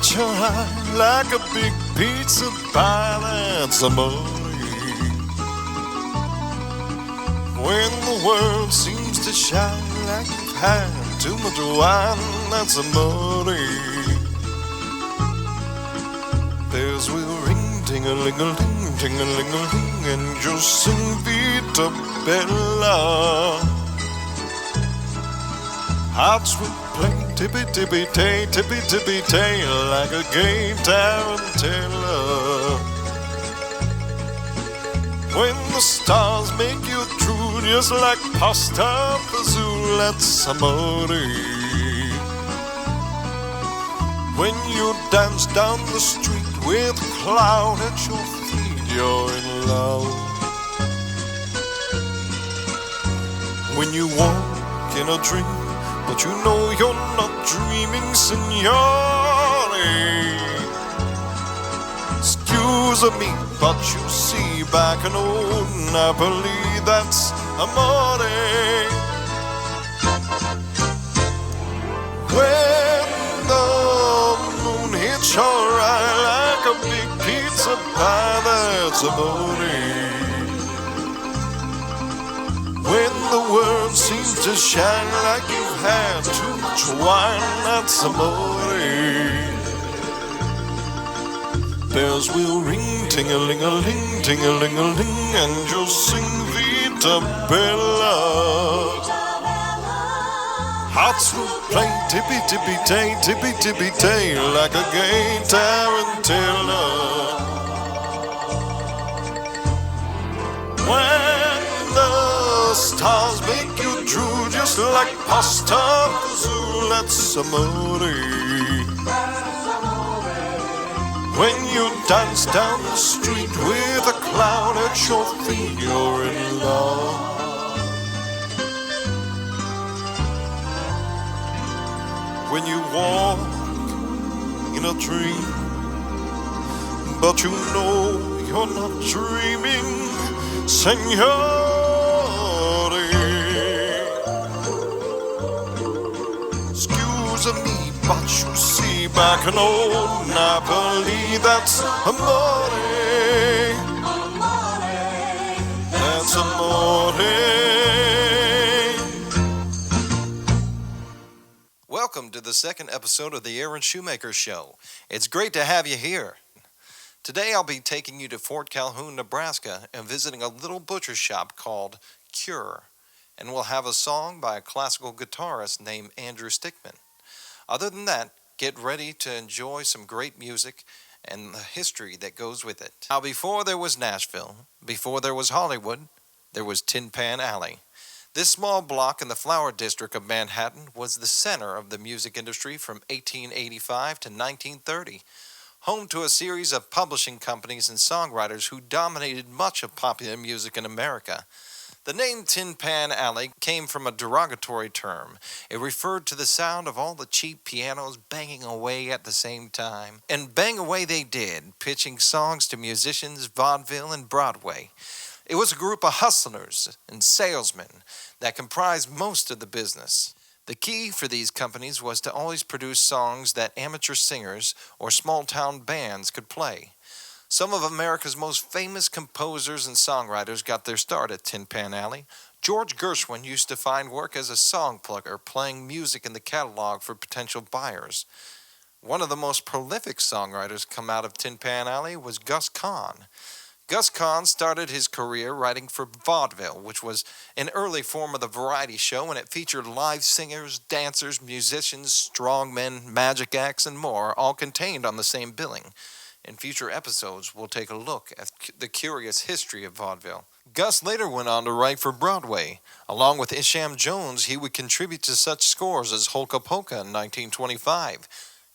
hits your eye like a big pizza pie, that's amore. When the world seems to shine like you've had too much wine, that's amore. Bells will ring, ting-a-ling-a-ling, ting-a-ling-a-ling, and you'll sing Vita Bella. Hearts will play tippy-tippy-tay, tippy-tippy-tay, like a gay tarantella. When the stars make you true, just like pasta fazool, that's amore. When you dance down the street with a cloud at your feet, you're in love. When you walk in a dream, but you know you're not dreaming, signore. Excuse me, but you see back in old Napoli, that's amore. When the moon hits your eye like a big pizza pie, that's amore. When the world seems to shine like you've had too much wine, that's amore. Bells will ring, ting-a-ling-a-ling, ting-a-ling-a-ling, and you'll sing Vita Bella. Hearts will play tippy-tippy-tay, tippy-tippy-tay, like a gay tarantella. When the stars make you drool, just like pasta fazool, that's amore. When you dance down the street with a cloud at your feet, you're in love. When you walk in a dream, but you know you're not dreaming, signore. Excuse me, but you see back in old Napoli, that's amore. That's amore. Welcome to the second episode of the Aaron Shoemaker Show. It's great to have you here. Today I'll be taking you to Fort Calhoun, Nebraska, and visiting a little butcher shop called Cure. And we'll have a song by a classical guitarist named Andrew Stickman. Other than that, get ready to enjoy some great music and the history that goes with it. Now, before there was Nashville, before there was Hollywood, there was Tin Pan Alley. This small block in the Flower District of Manhattan was the center of the music industry from 1885 to 1930, home to a series of publishing companies and songwriters who dominated much of popular music in America. The name Tin Pan Alley came from a derogatory term. It referred to the sound of all the cheap pianos banging away at the same time. And bang away they did, pitching songs to musicians, vaudeville, and Broadway. It was a group of hustlers and salesmen that comprised most of the business. The key for these companies was to always produce songs that amateur singers or small-town bands could play. Some of America's most famous composers and songwriters got their start at Tin Pan Alley. George Gershwin used to find work as a song plugger, playing music in the catalog for potential buyers. One of the most prolific songwriters come out of Tin Pan Alley was Gus Kahn. Gus Kahn started his career writing for Vaudeville, which was an early form of the variety show, and it featured live singers, dancers, musicians, strongmen, magic acts, and more, all contained on the same billing. In future episodes, we'll take a look at the curious history of vaudeville. Gus later went on to write for Broadway. Along with Isham Jones, he would contribute to such scores as Holka Polka in 1925,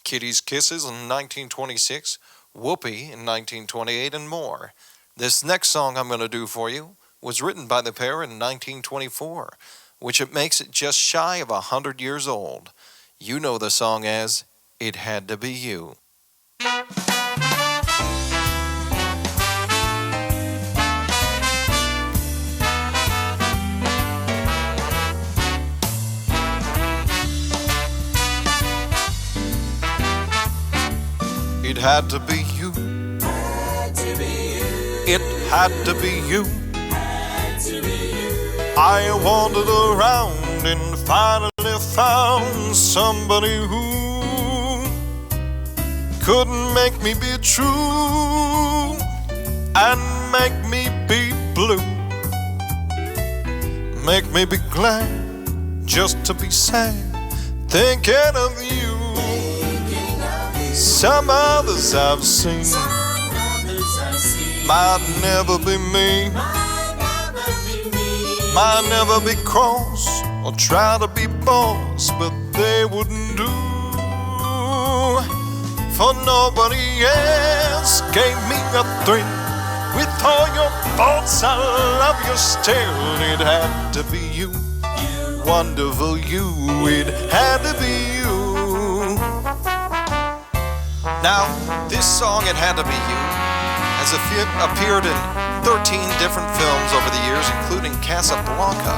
Kitty's Kisses in 1926, Whoopee in 1928, and more. This next song I'm going to do for you was written by the pair in 1924, which it makes it just shy of 100 years old. You know the song as It Had to Be You. had to be you. It had to be you. I wandered around and finally found somebody who couldn't make me be true and make me be blue. Make me be glad just to be sad, thinking of you. Some others I've seen might never be me, might never be cross or try to be boss, but they wouldn't do. For nobody else gave me a thrill. With all your faults, I love you still. It had to be you, wonderful you. It had to be you. Now, this song, It Had to Be You, has appeared in 13 different films over the years, including Casablanca.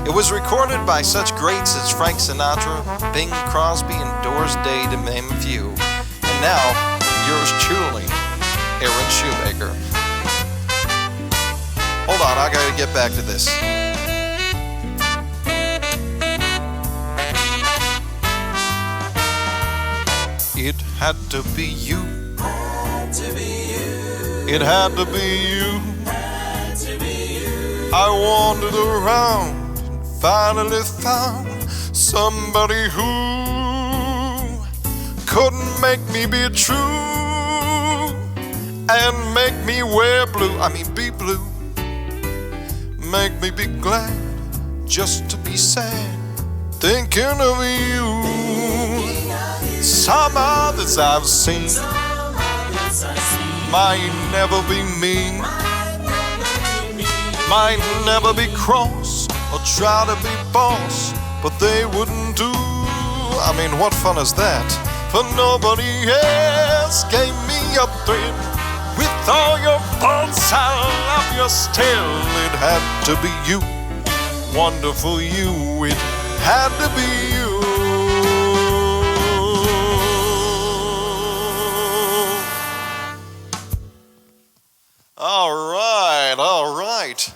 It was recorded by such greats as Frank Sinatra, Bing Crosby, and Doris Day, to name a few. And now, yours truly, Aaron Shoemaker. Hold on, I gotta get back to this. It had to be you. It had to be you. I wandered around and finally found somebody who couldn't make me be true and make me wear blue. Be blue. Make me be glad just to be sad, thinking of you. Some others I've seen might never be me, might never be cross or try to be boss, but they wouldn't do. What fun is that? For nobody else gave me a thrill. With all your faults, I love you still. It had to be you, wonderful you. It had to be you. All right.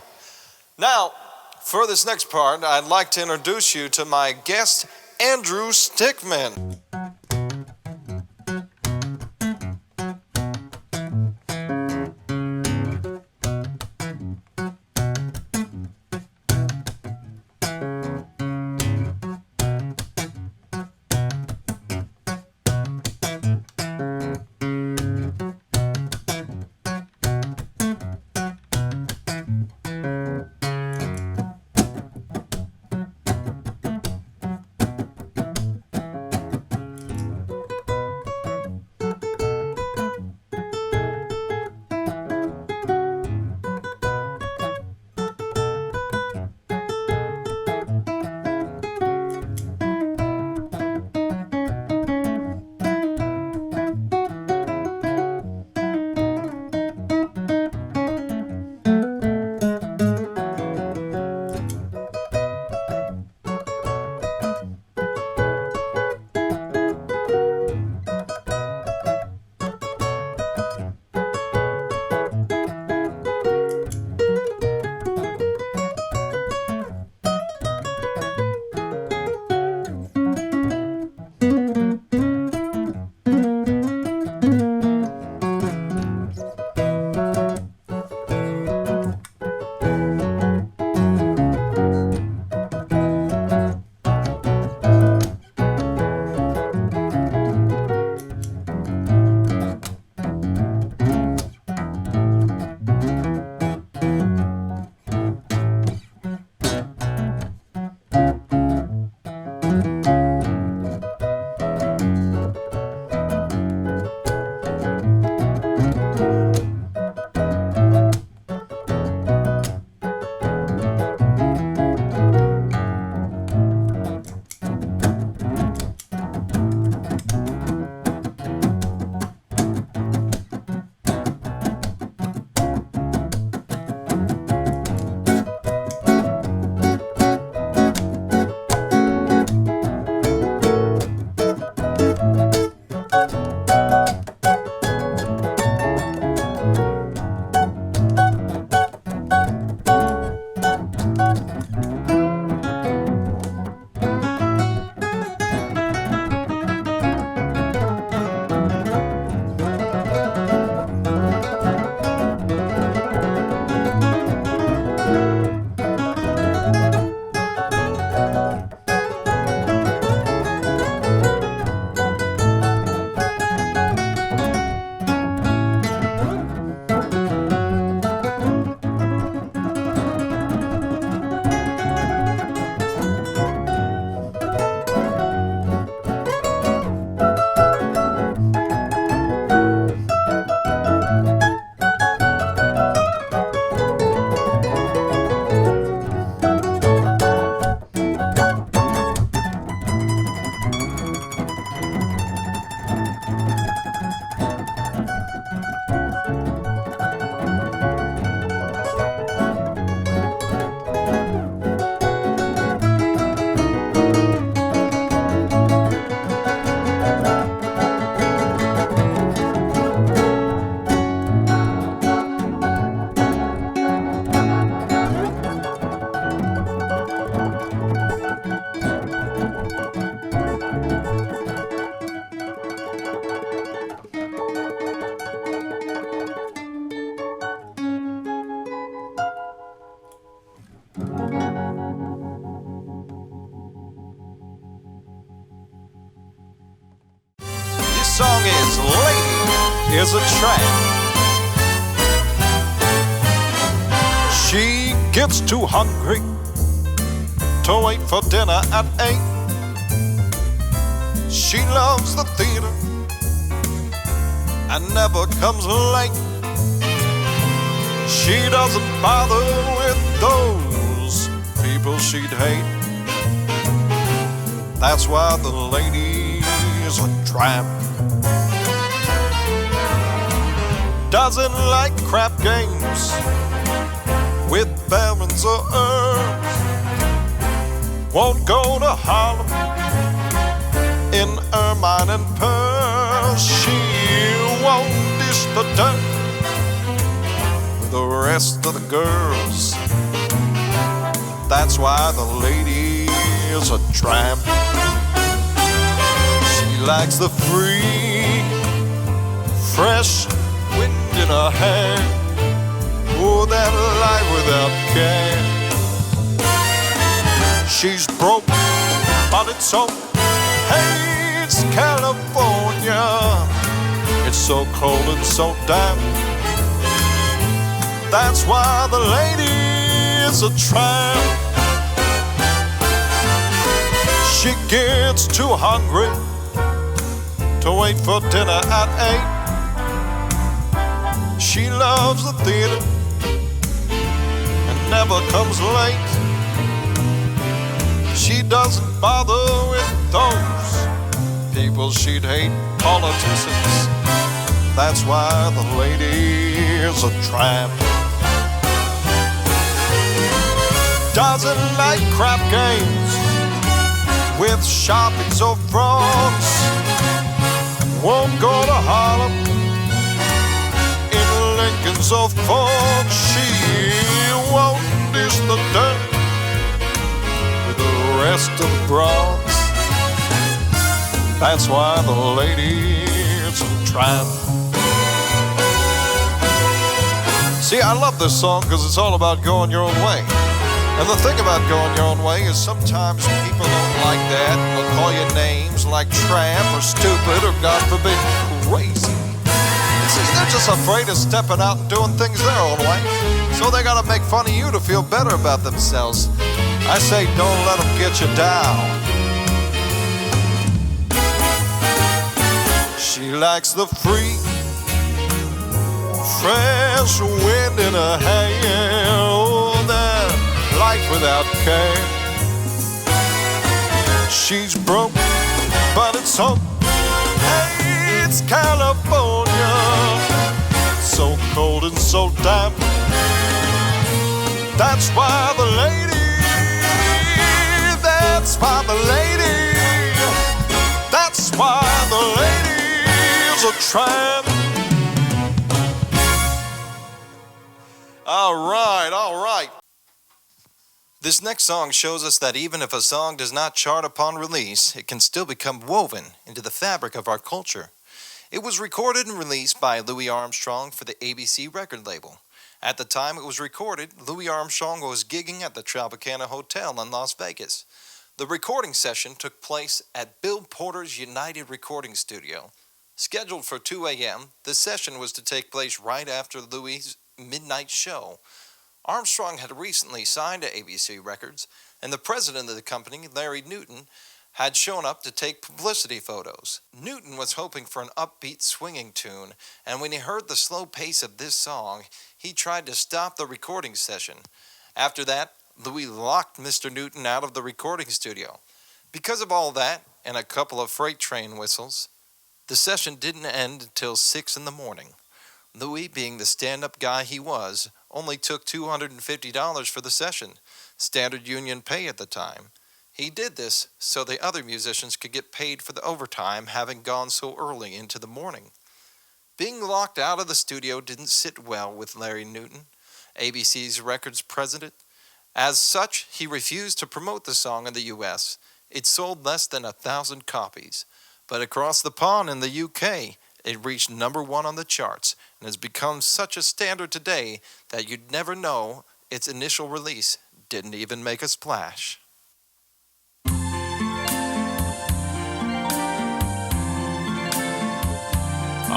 Now, for this next part, I'd like to introduce you to my guest, Andrew Stickman. this lady is a tramp. She gets too hungry to wait for dinner at 8. She loves the theater and never comes late. She doesn't bother with those people she'd hate. That's why the lady is a tramp. Doesn't like crap games with barons or earls. Won't go to Harlem in ermine and pearls. She won't dish the dirt with the rest of the girls. That's why the lady is a tramp. She likes the free, fresh wind in her hair. Oh, that life without care. She's broke, but it's so. Hey, it's California. It's so cold and so damp. That's why the lady is a tramp. She gets too hungry to wait for dinner at 8. She loves the theater and never comes late. She doesn't bother with those people she'd hate, politicians. That's why the lady is a tramp. Doesn't like crap games with sharpies or frogs. Won't go to Harlem in Lincoln's or Fords. She won't dish the dirt with the rest of the bronx. That's why the lady is a tramp. See, I love this song because it's all about going your own way. And the thing about going your own way is sometimes people don't like that. They'll call you names like tramp or stupid or, God forbid, crazy. See, they're just afraid of stepping out and doing things their own way. So they gotta make fun of you to feel better about themselves. I say don't let them get you down. She likes the free, fresh wind in her hair. Oh, that life without care. She's broke, but it's hope. Hey, it's California. So cold and so damp. That's why the lady. That's why the lady. That's why the lady is a tramp. All right, all right. This next song shows us that even if a song does not chart upon release, it can still become woven into the fabric of our culture. It was recorded and released by Louis Armstrong for the ABC record label. At the time it was recorded, Louis Armstrong was gigging at the Tropicana Hotel in Las Vegas. The recording session took place at Bill Porter's United Recording Studio. Scheduled for 2 a.m., the session was to take place right after Louis' midnight show. Armstrong had recently signed to ABC Records, and the president of the company, Larry Newton, had shown up to take publicity photos. Newton was hoping for an upbeat swinging tune, and when he heard the slow pace of this song, he tried to stop the recording session. After that, Louis locked Mr. Newton out of the recording studio. Because of all that, and a couple of freight train whistles, the session didn't end until 6 in the morning. Louis, being the stand-up guy he was, only took $250 for the session, standard union pay at the time. He did this so the other musicians could get paid for the overtime, having gone so early into the morning. Being locked out of the studio didn't sit well with Larry Newton, ABC's records president. As such, he refused to promote the song in the U.S. It sold less than 1,000 copies. But across the pond in the UK, it reached number 1 on the charts and has become such a standard today that you'd never know its initial release didn't even make a splash.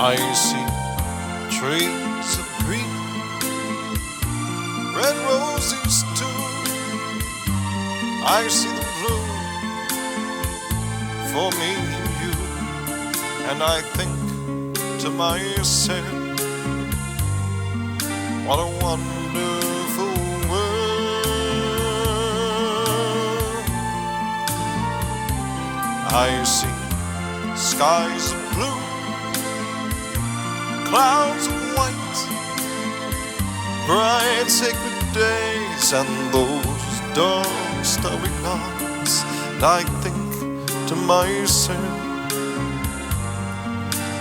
I see trees of green, red roses too. I see the blue for me and you, and I think to myself, what a wonderful world. I see skies of blue, clouds of white, bright sacred days and those dark starry nights. And I think to myself,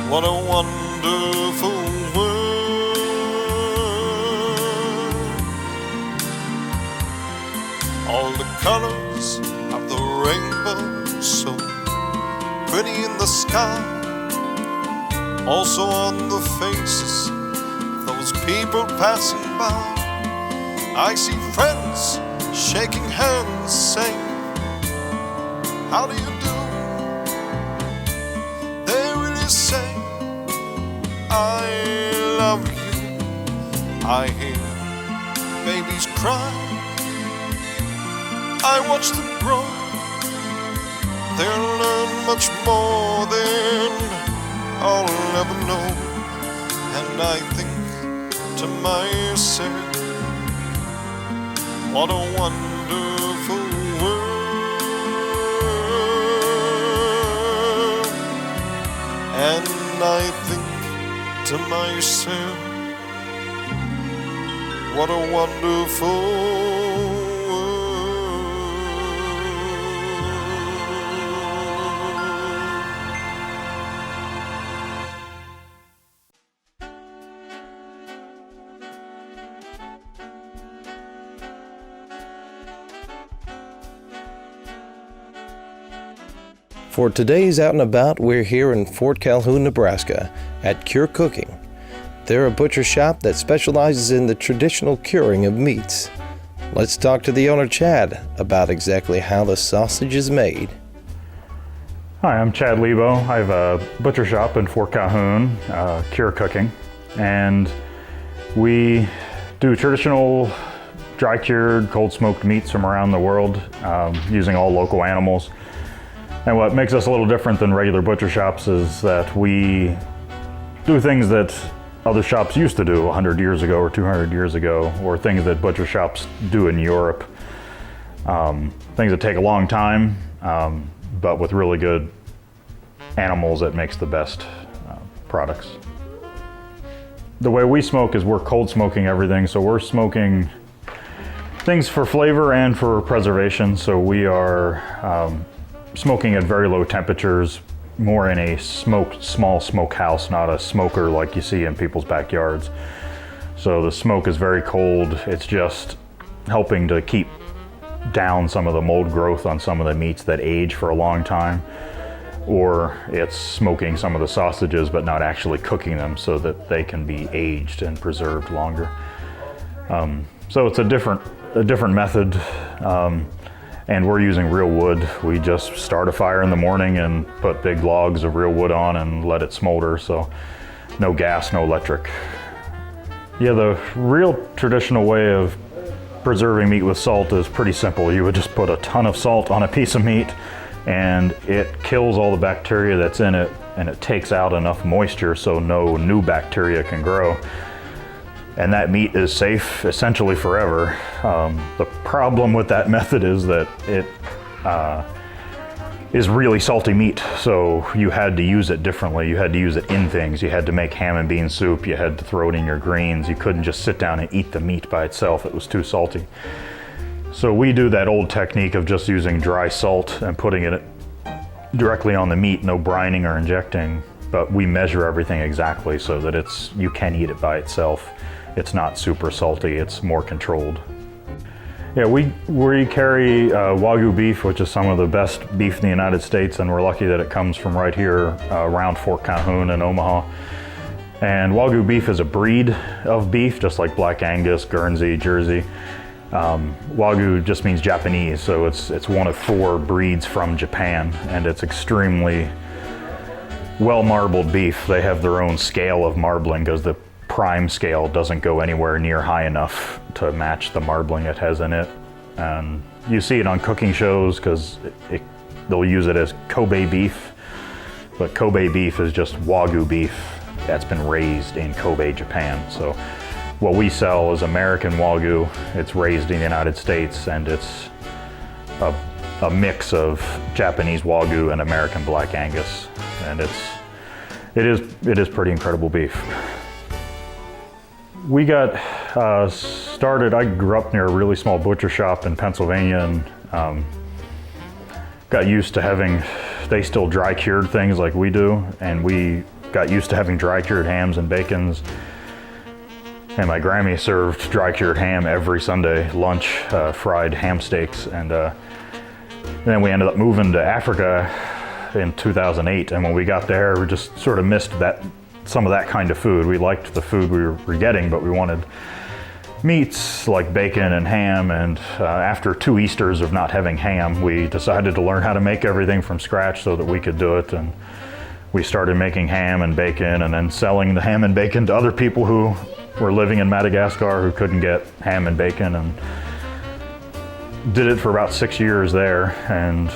what a wonderful world. All the colors of the rainbow so pretty in the sky, also on the faces of those people passing by. I see friends shaking hands saying, how do you do? They really say, I love you. I hear babies cry, I watch them grow. They'll learn much more than I'll ever know. And I think to myself, what a wonderful world. And I think to myself, what a wonderful world. For today's Out and About, we're here in Fort Calhoun, Nebraska at Cure Cooking. They're a butcher shop that specializes in the traditional curing of meats. Let's talk to the owner, Chad, about exactly how the sausage is made. Hi, I'm Chad Lebo. I have a butcher shop in Fort Calhoun, Cure Cooking, and we do traditional dry cured, cold smoked meats from around the world using all local animals. And what makes us a little different than regular butcher shops is that we do things that other shops used to do 100 years ago or 200 years ago, or things that butcher shops do in Europe. Things that take a long time, but with really good animals that makes the best products. The way we smoke is we're cold smoking everything, so we're smoking things for flavor and for preservation. So we are smoking at very low temperatures, more in a small smokehouse, not a smoker like you see in people's backyards. So the smoke is very cold. It's just helping to keep down some of the mold growth on some of the meats that age for a long time, or it's smoking some of the sausages but not actually cooking them so that they can be aged and preserved longer. So it's a different method. And we're using real wood. We just start a fire in the morning and put big logs of real wood on and let it smolder, so no gas, no electric. Yeah, the real traditional way of preserving meat with salt is pretty simple. You would just put a ton of salt on a piece of meat and it kills all the bacteria that's in it, and it takes out enough moisture so no new bacteria can grow. And that meat is safe essentially forever. The problem with that method is that it is really salty meat, so you had to use it differently. You had to use it in things. You had to make ham and bean soup. You had to throw it in your greens. You couldn't just sit down and eat the meat by itself. It was too salty. So we do that old technique of just using dry salt and putting it directly on the meat, no brining or injecting, but we measure everything exactly so that you can eat it by itself. It's not super salty, it's more controlled. Yeah, we carry Wagyu beef, which is some of the best beef in the United States, and we're lucky that it comes from right here around Fort Calhoun and Omaha. And Wagyu beef is a breed of beef, just like Black Angus, Guernsey, Jersey. Wagyu just means Japanese, so it's one of 4 breeds from Japan, and it's extremely well-marbled beef. They have their own scale of marbling because the prime scale doesn't go anywhere near high enough to match the marbling it has in it. And you see it on cooking shows because they'll use it as Kobe beef, but Kobe beef is just Wagyu beef that's been raised in Kobe, Japan. So what we sell is American Wagyu. It's raised in the United States, and it's a mix of Japanese Wagyu and American Black Angus, and it is pretty incredible beef. We got started. I grew up near a really small butcher shop in Pennsylvania, and got used to having. They still dry cured things like we do, and we got used to having dry cured hams and bacons. And my Grammy served dry cured ham every Sunday lunch, fried ham steaks, and then we ended up moving to Africa in 2008. And when we got there, we just sort of missed some of that kind of food. We liked the food we were getting, but we wanted meats like bacon and ham. And after 2 Easters of not having ham, we decided to learn how to make everything from scratch so that we could do it. And we started making ham and bacon, and then selling the ham and bacon to other people who were living in Madagascar who couldn't get ham and bacon, and did it for about 6 years there, and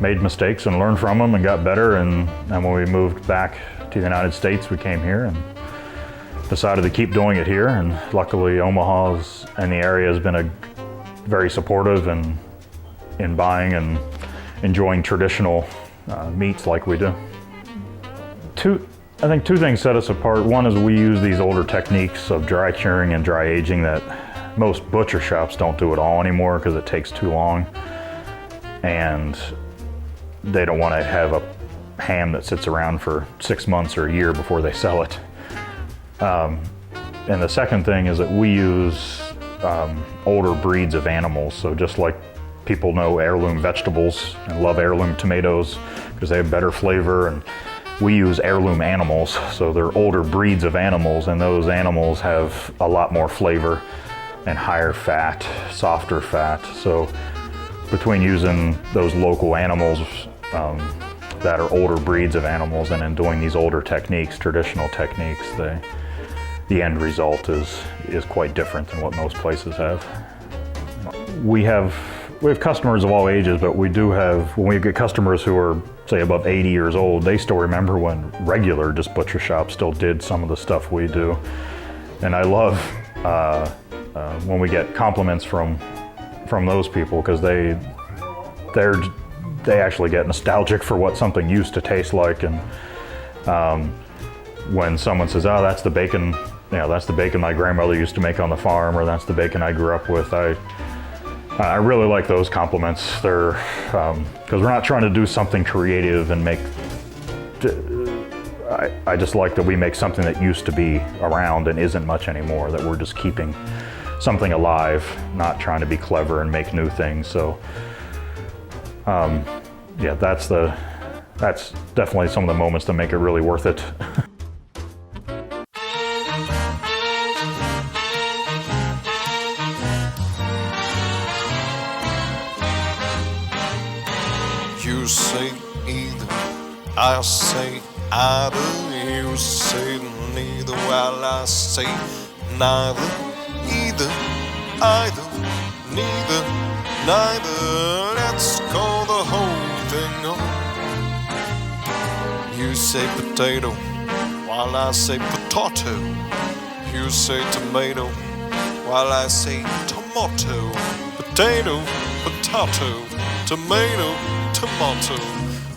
made mistakes and learned from them and got better. And when we moved back to the United States, we came here and decided to keep doing it here. And luckily Omaha and the area has been very supportive in buying and enjoying traditional meats like we do. I think two things set us apart. One is we use these older techniques of dry curing and dry aging that most butcher shops don't do at all anymore because it takes too long, and they don't want to have a ham that sits around for 6 months or a year before they sell it. And the second thing is that we use older breeds of animals. So just like people know heirloom vegetables and love heirloom tomatoes because they have better flavor, and we use heirloom animals. So they're older breeds of animals, and those animals have a lot more flavor and higher fat, softer fat. So between using those local animals that are older breeds of animals and then doing these older techniques, traditional techniques, the end result is quite different than what most places have. We have customers of all ages, but we do have, when we get customers who are, say, above 80 years old, they still remember when regular just butcher shops still did some of the stuff we do. And I love when we get compliments from those people, because they actually get nostalgic for what something used to taste like. And when someone says, "Oh, that's the bacon, that's the bacon my grandmother used to make on the farm," or "That's the bacon I grew up with," I really like those compliments. They're because we're not trying to do something creative and make. I just like that we make something that used to be around and isn't much anymore. That we're just keeping something alive, not trying to be clever and make new things. So, that's definitely some of the moments that make it really worth it. You say either, I say either. You say neither, while I say neither. Either, either, neither, neither. Let's call the whole thing on. You say potato, while I say potato. You say tomato, while I say tomato. Potato, potato, tomato, tomato.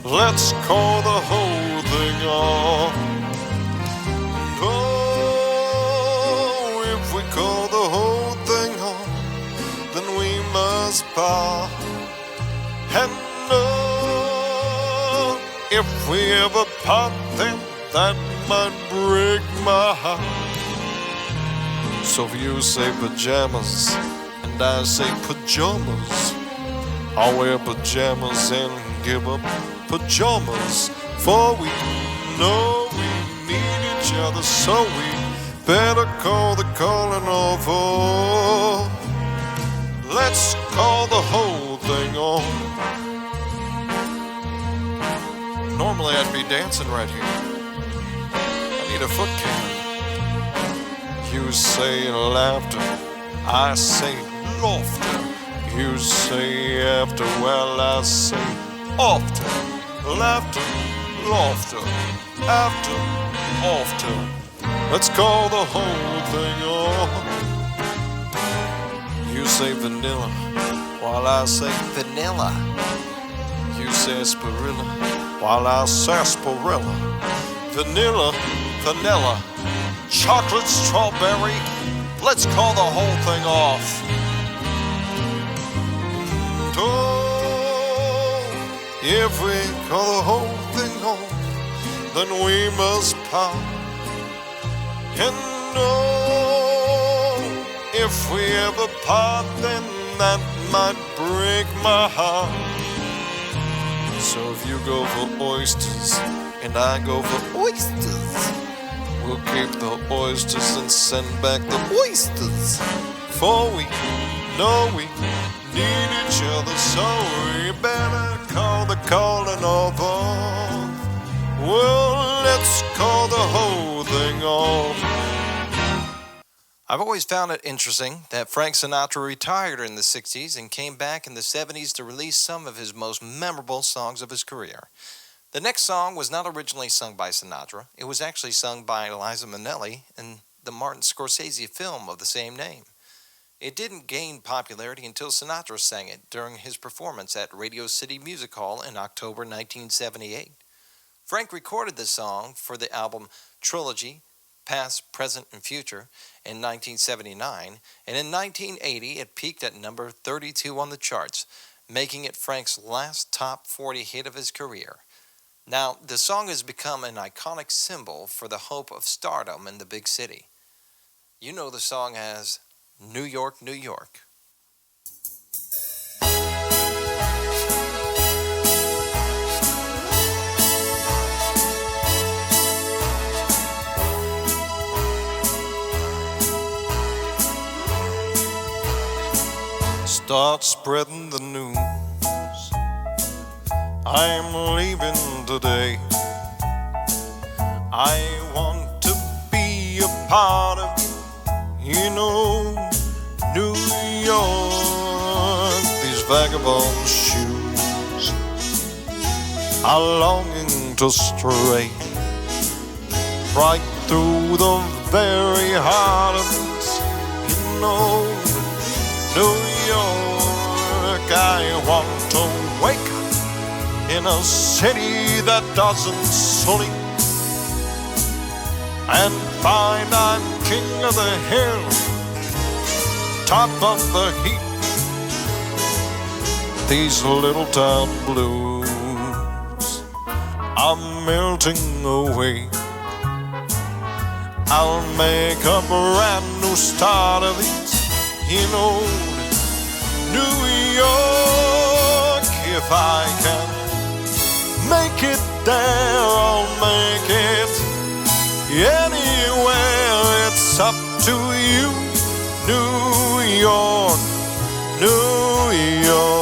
Let's call the whole thing on. Oh, if we call the whole thing on, then we must part. And no, if we ever part, then that might break my heart. So if you say pajamas and I say pajamas, I'll wear pajamas and give up pajamas, for we know we need each other, so we better call the calling off. Oh, let's call the whole thing on. Normally I'd be dancing right here. I need a foot can. You say laughter, I say laughter. You say after, well I say after. Laughter, laughter, after, after. Let's call the whole thing off. You say vanilla, while I say vanilla. You say sarsaparilla, while I say sarsaparilla. Vanilla, vanilla, chocolate, strawberry. Let's call the whole thing off. Oh, if we call the whole thing off, then we must part. And no, if we ever part, then that might break my heart. So if you go for oysters and I go for oysters, we'll keep the oysters and send back the oysters. For we know we need each other, so we better call the calling off. Well, let's call the whole thing off. I've always found it interesting that Frank Sinatra retired in the 60s and came back in the 70s to release some of his most memorable songs of his career. The next song was not originally sung by Sinatra. It was actually sung by Liza Minnelli in the Martin Scorsese film of the same name. It didn't gain popularity until Sinatra sang it during his performance at Radio City Music Hall in October 1978. Frank recorded the song for the album Trilogy, Past, Present, and Future in 1979, and in 1980 it peaked at number 32 on the charts, making it Frank's last top 40 hit of his career. Now, the song has become an iconic symbol for the hope of stardom in the big city. You know the song as New York, New York. Start spreading the news. I'm leaving today. I want to be a part of it. You know, New York, these vagabond shoes are longing to stray right through the very heart of it. You know, New York, I want to wake up in a city that doesn't sleep and find I'm king of the hill, top of the heap. These little town blues are melting away. I'll make a brand new start of it. You know, New York, if I can make it there, I'll make it anywhere. It's up to you, New York, New York.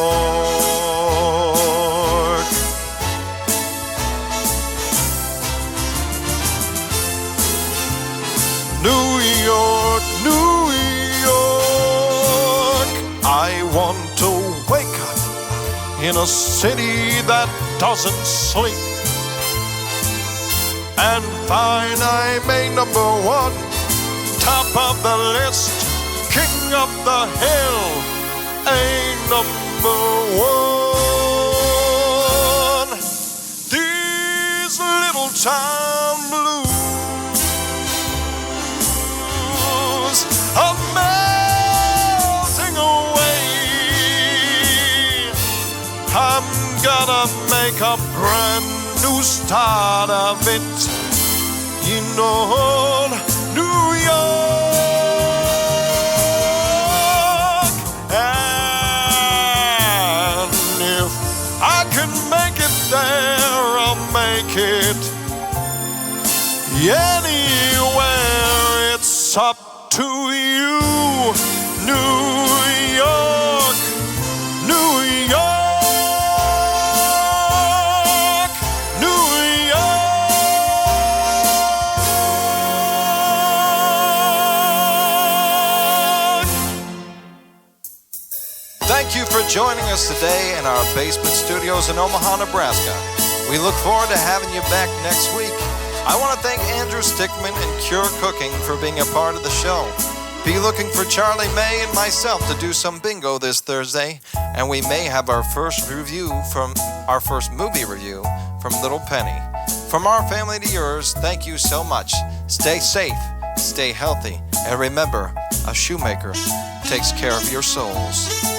New York, New York, I want to wake up in a city that doesn't sleep and find I made number one, top of the list, king of the hill, a number one. These little town blues are melting away. I'm gonna make a brand new start of it. You know, New York. And if I can make it there, I'll make it anywhere. It's up to you, New York, New York, New Thank you for joining us today in our basement studios in Omaha, Nebraska. We look forward to having you back next week. I want to thank Andrew Stickman and Cure Cooking for being a part of the show. Be looking for Charlie May and myself to do some bingo this Thursday, and we may have our first movie review from Little Penny. From our family to yours, thank you so much. Stay safe, stay healthy, and remember, a shoemaker takes care of your souls.